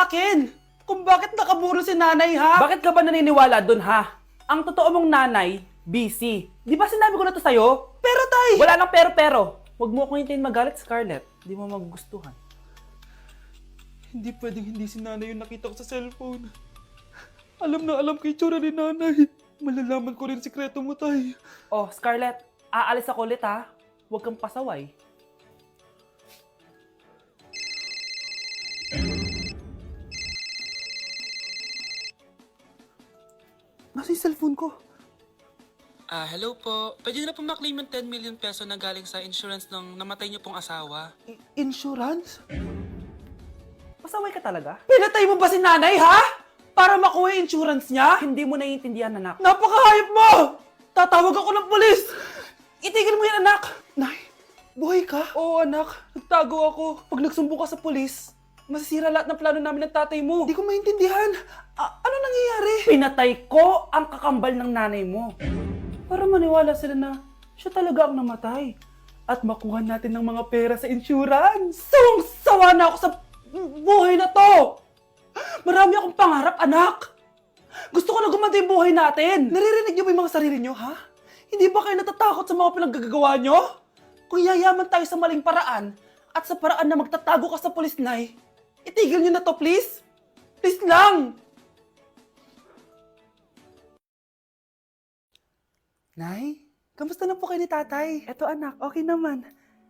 sa akin kung bakit nakaburo si nanay, ha? Bakit ka ba naniniwala dun, ha? Ang totoo mong nanay, busy. Di ba sinabi ko na to sa'yo? Pero tay! Wala nang pero. Huwag mo akong hintayin magalit, Scarlett. Di mo magugustuhan. Hindi pwedeng hindi si nanay yung nakita ko sa cellphone. Alam na alam ko yung tsura ni nanay. Malalaman ko rin sikreto mo, tay. Oh, Scarlett, aalis ako ulit, ha? Huwag kang pasaway. Nasa yung cellphone ko? Hello po. Pwede na po maklaim yung 10 million peso na galing sa insurance ng namatay niyo pong asawa. Insurance? Pasaway ka talaga? Pinatay mo ba si nanay, ha? Para makuha yung insurance niya? Hindi mo naiintindihan, anak. Napakahayop mo! Tatawag ako ng pulis! Itigil mo yan, anak! Nay, buhay ka? Oo, anak. Nagtago ako. Pag nagsumbong ka sa pulis, masisira lahat ng plano namin ng tatay mo. Hindi ko maintindihan. Ano nangyayari? Pinatay ko ang kakambal ng nanay mo. Para maniwala sila na siya talaga ang namatay. At makuha natin ng mga pera sa insurance. Sawang-sawa na ako sa buhay na to! Marami akong pangarap, anak! Gusto ko na gumanda yung buhay natin! Naririnig niyo ba yung mga sarili niyo, ha? Hindi ba kayo natatakot sa mga pinaggagawa niyo? Kung yayaman tayo sa maling paraan at sa paraan na magtatago ka sa pulis, Nay, itigil niyo na to, please! Please lang! Nay, kamusta na po kayo ni tatay? Eto anak, okay naman.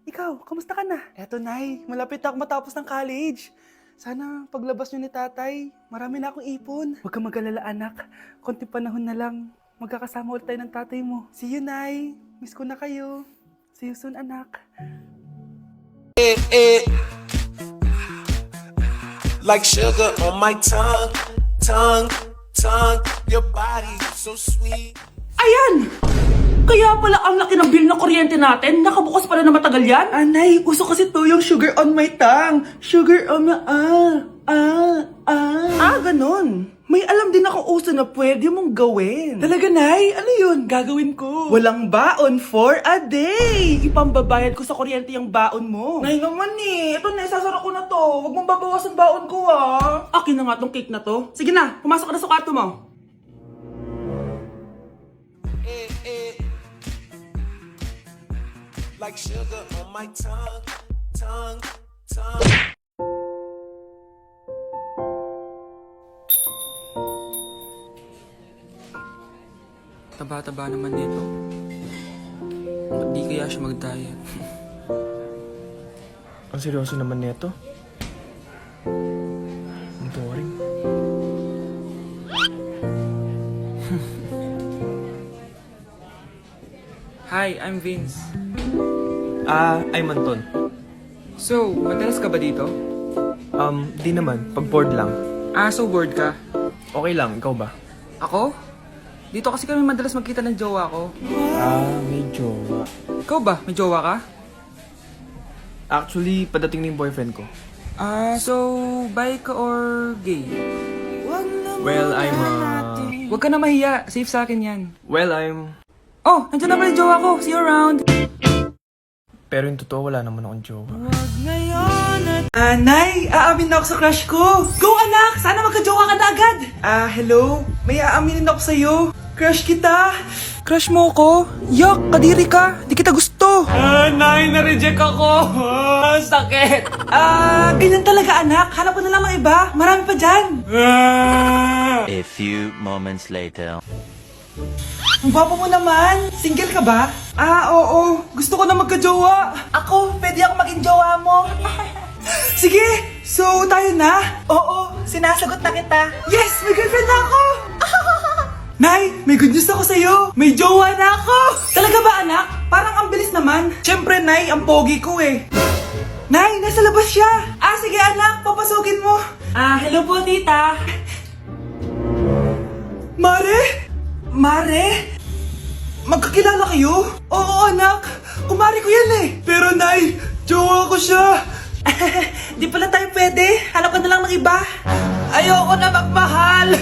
Ikaw, kamusta ka na? Eto Nay, malapit na ako matapos ng college. Sana paglabas niyo ni tatay, marami na akong ipon. Huwag kang mag-alala anak, konti panahon na lang. Magkakasama ulit tayo ng tatay mo. See you, Nay. Miss ko na kayo. See you soon, anak. Like sugar on my tongue, your body so sweet. Ayan! Kaya pala ang laki ng bill ng kuryente natin. Nakabukas pala na matagal yan. Anay, uso kasi to yung sugar on my tongue. Sugar on my... ganun. May alam din ako uso na pwede mong gawin. Talaga, Nay? Ano yun? Gagawin ko. Walang baon for a day. Ipambabayad ko sa kuryente yung baon mo. Nay naman eh. Ito na, isasara ko na to. Huwag mong babawasan baon ko ah. Akin na nga tong cake na to. Sige na, pumasok ka na sa kwarto mo. Like sugar on my tongue. Taba-taba naman nito. Ba't di kaya siya mag-diet? Ang seryoso naman nito. Ang boring. Hi, I'm Vince. I'm Anton. So, madalas ka ba dito? Di naman. Pag bored lang. So bored ka? Okay lang, ikaw ba? Ako? Dito kasi kami madalas magkita ng jowa ko. May jowa. Ikaw ba? May jowa ka? Actually, padating na yung boyfriend ko. So, bi ka or gay? Well, Huwag ka na mahiya. Safe sa akin yan. Oh, nandiyan na pala yung jowa ko. See you around. Pero yung totoo, wala naman akong jowa. Nay, aamin na ako sa crush ko. Go anak, sana magka-jowa ka na agad. Hello? May aaminin ako sa'yo. Crush kita. Crush mo ko? Yak, kadiri ka. Di kita gusto. Nay, na-reject ako. Sakit. Ganyan talaga anak. Hanap ko na lang ng iba. Marami pa dyan. A few moments later. Ang gwapo mo naman. Single ka ba? Oo. Gusto ko na magka-jowa. Ako, pwede ako maging jowa mo. Sige, so tayo na? Oo, sinasagot na kita. Yes, may girlfriend na ako. Nay, may good news ako sa'yo. May jowa na ako. Talaga ba anak? Parang ang bilis naman. Siyempre, Nay, ang pogi ko eh. Nay, nasa labas siya. Sige anak, papasukin mo. Hello po, tita. Mare? Magkakilala kayo? Oo, anak. Kumari ko yan eh. Pero, Nay, jowa ko siya. Di pala tayo pwede. Hanap ka na lang ng iba. Ayoko na magmahal.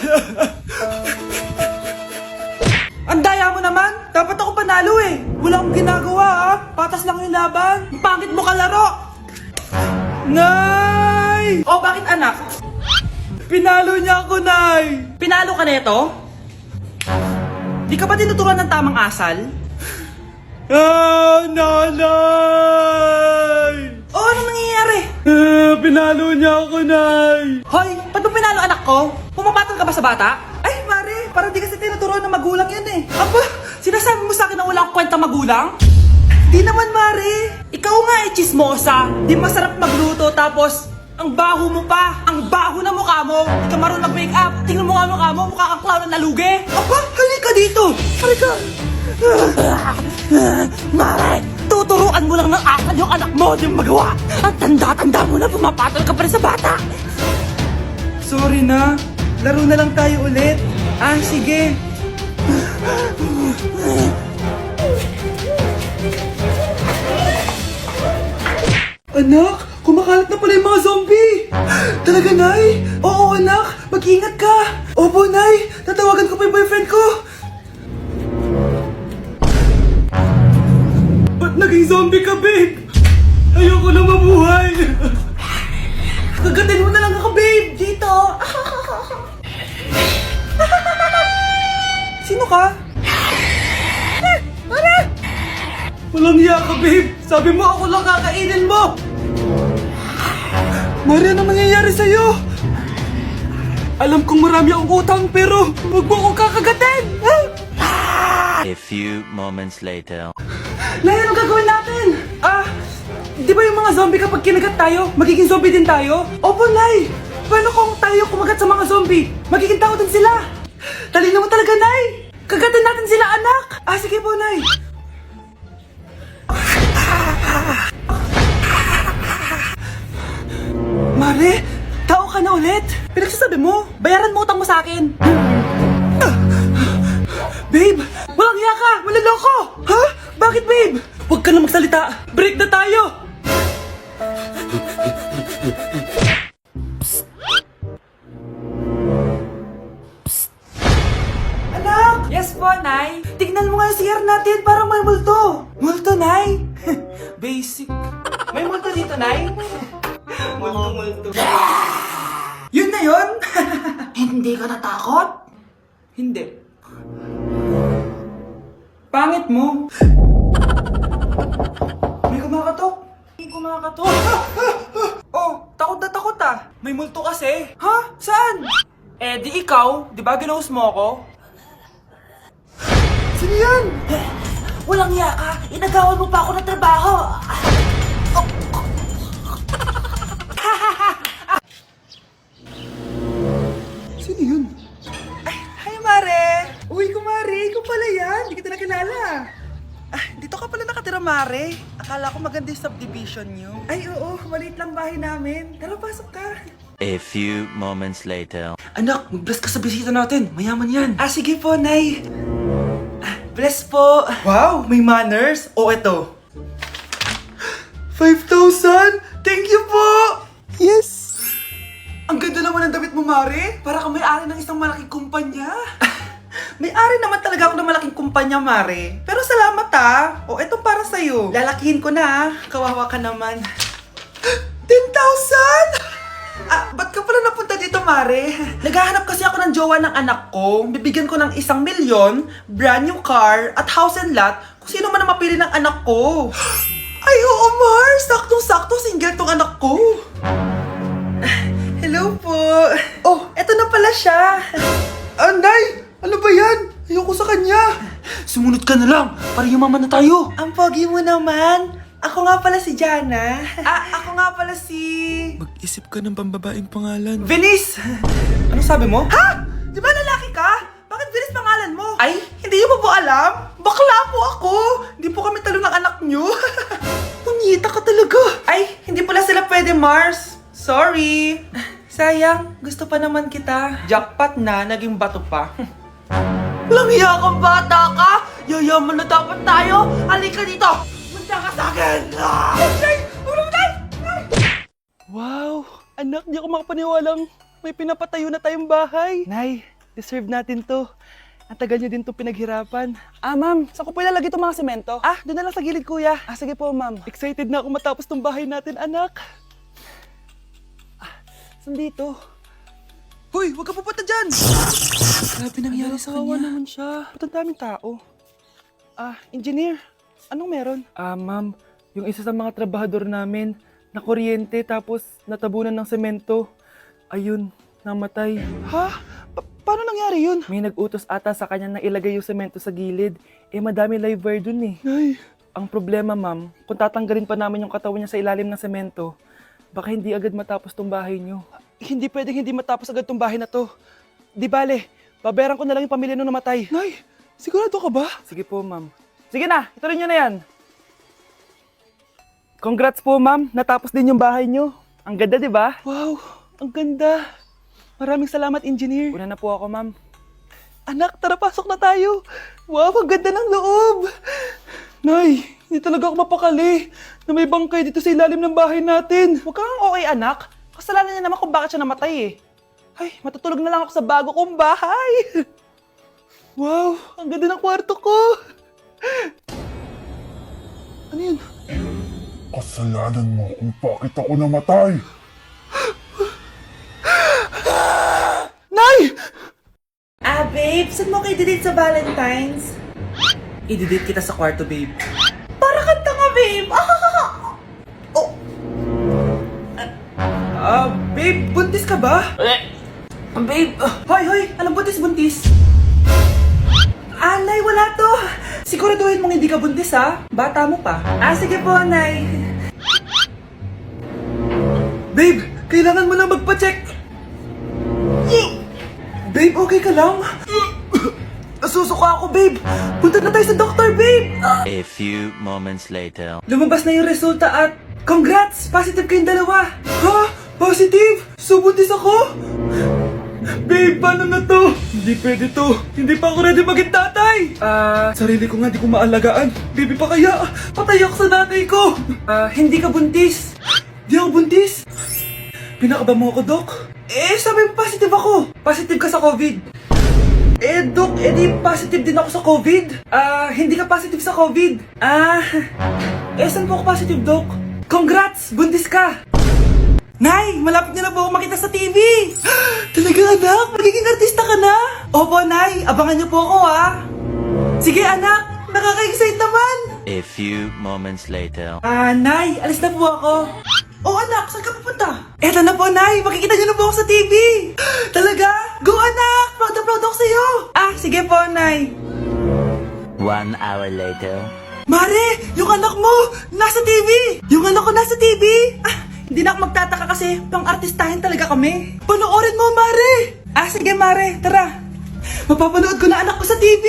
Ang daya mo naman. Dapat ako panalo eh. Wala akong ginagawa ah. Patas lang yung laban. Ang pangit mo kalaro. Nay! Oh, bakit anak? Pinalo niya ako, Nay! Pinalo ka neto? Di ka ba tinuturuan ng tamang asal? Ah, Nanay! Oh, ano nangyayari? Pinalo niya ako, Nay! Hoy, ba't mo pinalo anak ko? Pumapatol ka ba sa bata? Ay, Mare, parang di kasi tinuturuan ng magulang yan eh. Aba, sinasabi mo sa akin na wala akong kwentang magulang? Di naman, Mare. Ikaw nga eh, chismosa. Di masarap magluto tapos ang baho mo pa. Ang baho na mukha mo. Di ka marunong mag-makeup. Tingnan mo nga mukha mo. Mukha kang clown na nalugi. Aba, halika dito! Halika! Mare, tuturuan mo lang ng asal yung anak mo. Di mo magawa. Ang tanda-tanda mo na pumapatol ka pa rin sa bata. Sorry na. Laro na lang tayo ulit. Ah, sige. Anak, kumakalat na pala yung mga zombie! Talaga, Nay? Oo, anak! Mag-ingat ka! Opo, Nay! Tatawagan ko pa yung boyfriend ko! Ba't naging zombie ka, babe? Ayoko na mabuhay! Kagatin mo na lang ako, babe! Dito! Sino ka? Walang hiya ka, babe! Sabi mo ako lang kakainin mo! Mari, ano nangyayari sa'yo? Alam kong marami akong utang pero huwag mo akong kakagatin! A few moments later. Nay, anong gagawin natin? Di ba yung mga zombie kapag kinagat tayo, magiging zombie din tayo? Opo, Nay! Paano kung tayo kumagat sa mga zombie? Magiging tao din sila! Talino mo talaga, Nay! Kagatin natin sila, anak! Sige po, Nay! Mare, tao ka na ulit? Pinagsasabi mo, bayaran mo utang mo sa akin. Babe, walang hiya ka! Maloloko! Ha? Bakit, babe? Huwag ka na magsalita. Break na tayo! Anak! Yes po, Nay. Tignan mo nga yung CR natin, parang may multo. Multo, Nay? Basic. May multo dito, Nay. Multo. Yun na yun? Hindi ka natakot? Hindi. Pangit mo. May kumakatok. May kumakatok. Oh, takot na takot ah. May multo kasi. Ha? Saan? Eh, di ikaw. Di ba ginose mo ako? Sino yan? Walang iya ka. Inagawan mo pa ako ng trabaho. Sino yun? Ay, hi Mare! Uy, kumare, ikaw pala yan. Hindi kita nakilala. Dito ka pala nakatira, Mare. Akala ko maganda yung subdivision nyo. Ay, oo. Maliit lang bahay namin. Tara, pasok ka. A few moments later. Anak, mag-bless ka sa bisita natin. Mayaman yan. Sige po, Nay. Bless po. Wow, may manners. O, eto. 5,000? Thank you po! Yes! Ang ganda naman ng damit mo, Mare. Para kang may-ari ng isang malaking kumpanya. May-ari naman talaga ako ng malaking kumpanya, Mare. Pero salamat O, etong para sa'yo. Lalakihin ko na Kawawa ka naman. 10,000? Ba't ka pala napunta dito, Mare? Naghahanap kasi ako ng jowa ng anak ko. Bibigyan ko ng 1,000,000, brand new car, at house and lot kung sino man ang mapili ng anak ko. Ay, oo, Mar! Saktong-sakto, single tong anak ko. Hello po. Oh, eto na pala siya. Anday! Ano ba yan? Ayoko sa kanya. Sumunod ka na lang para yumaman na tayo. Ang pogi mo naman. Ako nga pala si Jana. Ako nga pala si... Mag-isip ka ng pambabaeng pangalan. Venice! Ano sabi mo? Ha? Di ba lalaki ka? Bakit Venice pangalan mo? Ay, hindi niyo po alam? Bakla po ako! Hindi po kami talo ng anak niyo. Punyita ka talaga. Ay, hindi pala sila pwede, Mars. Sorry. Sayang, gusto pa naman kita. Jackpot na, naging bato pa. Walang hiya kang bata ka! Yayaman na dapat tayo! Halika dito! Punta ka sa akin! Ay! Ulong tayo! Wow! Anak, di ako makapaniwalang may pinapatayo na tayong bahay. Nay, deserve natin to. Ang tagal niyo din to pinaghirapan. Ma'am, saan ko po ilalagay itong mga semento? Doon na lang sa gilid, kuya. Sige po, ma'am. Excited na ako matapos tong bahay natin, anak. Saan dito? Hoy, huwag ka pupunta dyan! Grabe nangyari sa kanya. Naman siya. Ba't ang daming tao? Engineer, anong meron? Ma'am, yung isa sa mga trabahador namin, nakuryente tapos natabunan ng semento. Ayun, namatay. Ha? Paano nangyari yun? May nag-utos ata sa kanya na ilagay yung semento sa gilid. Madami live wire dun eh. Ay. Ang problema, ma'am, kung tatanggalin pa namin yung katawan niya sa ilalim ng semento, baka hindi agad matapos tong bahay niyo. Hindi pwedeng hindi matapos agad tong bahay na to. Di bale, babayaran ko na lang yung pamilya nung namatay. Nay, sigurado ka ba? Sige po, ma'am. Sige na, ituloy nyo na yan. Congrats po, ma'am. Natapos din yung bahay nyo. Ang ganda, di ba? Wow, ang ganda. Maraming salamat, engineer. Una na po ako, ma'am. Anak, tara, pasok na tayo. Wow, ang ganda ng loob. Nay, hindi talaga ako mapakali na may bangkay dito sa ilalim ng bahay natin. Huwag kang okay, anak. Kasalanan niya naman kung bakit siya namatay eh. Ay, matutulog na lang ako sa bago kong bahay. Wow, ang ganda ng kwarto ko. Ano yun? Kasalanan mo kung bakit ako namatay. Nay! Babe, saan mo kayo delete sa Valentine's? I-delete kita sa kwarto, babe. Para kanta nga, babe! Babe, buntis ka ba? Babe, hoy, anong buntis? Nay, wala to. Siguraduhin mong hindi ka buntis, ha? Bata mo pa. Sige po, Nay. Babe, kailangan mo na magpa-check. Babe, okay ka lang? Nasusuka ako, babe. Punta na tayo sa doktor, babe. A few moments later. Lumabas na yung resulta at congrats! Positive kayong dalawa. Ha? Positive? So, buntis ako? Babe, paano na to? Hindi pwede to. Hindi pa ako ready maging tatay. Sarili ko nga di ko maalagaan. Baby pa kaya? Patay ako sa nanay ko. Hindi ka buntis. Di ako buntis? Pinakaba mo ako, Dok? Sabi mo positive ako. Positive ka sa COVID. Dok, di positive din ako sa COVID. Hindi ka positive sa COVID. Saan po ako positive, Dok? Congrats! Buntis ka! Nay, malapit na po ako makita sa TV! Talaga, anak? Magiging artista ka na? Opo, Nay. Abangan niyo po ako, ha? Sige, anak. Nakaka-excite naman! A few moments later. Nay, alis na po ako. Anak, saan ka pupunta? Eto na po, Nay. Makikita niyo na po ako sa TV. Talaga? Go, anak! Proud na proud ako sa'yo. Sige po, Nay. 1 hour later. Mare, yung anak mo, nasa TV! Yung anak ko nasa TV! Hindi na ako magtataka kasi pang-artistahin talaga kami. Panoorin mo, Mare! Sige, Mare, tara. Mapapanood ko na anak ko sa TV!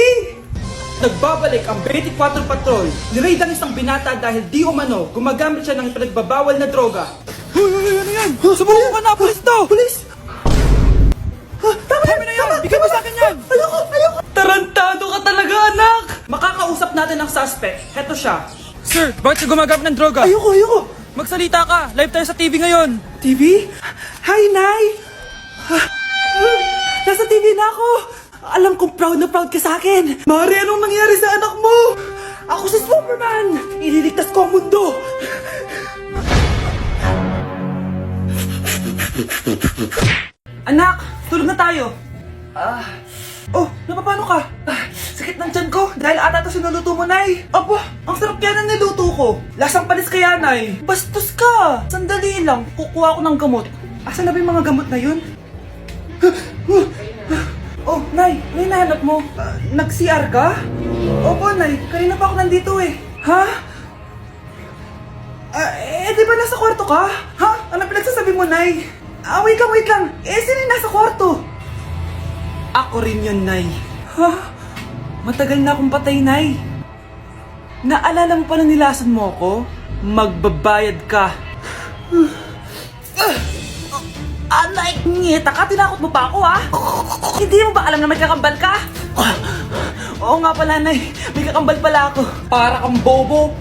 Nagbabalik ang 24 Patrol. Niraid ang isang binata dahil di umano gumagamit siya ng pinagbabawal na droga. Hoy, ano yan? Sumuko ka na, pulis to! Pulis! Tama na yan! Bigay mo sa akin yan! Ayoko! Tarantado ka talaga, anak! Makakausap natin ang suspect. Heto siya. Sir, bakit ka gumagamit ng droga? Ayoko! Magsalita ka! Live tayo sa TV ngayon! TV? Hi, Nay! Nasa TV na ako! Alam kong proud na proud ka sa akin! Mari, anong nangyari sa anak mo? Ako si Superman! Ililigtas ko ang mundo! Anak, tulog na tayo! Napapano ka? Sakit ng tiyan ko dahil ata ito sinuluto mo, Nay. Aba, ang sarap kaya ng niluto ko. Lasang panis kaya, Nay. Bastos ka. Sandali lang, kukuha ko ng gamot. Asan na ba yung mga gamot na yun? Nay, ano yung nahanap mo? Nag-CR ka? Opo, Nay. Kanina pa ako nandito eh. Ha? Di ba nasa kwarto ka? Ha? Ano pinagsasabi mo, Nay? Wait lang. Sino yung nasa kwarto? Ako rin yun, Nay. Ha? Matagal na akong patay, Nay. Naalala mo pa na nilasan mo ako? Magbabayad ka. Nay, ngita ka, tinakot mo pa ako, ha? Hindi mo ba alam na may kakambal ka? Oo nga pala, Nay. May kakambal pala ako. Para kang bobo.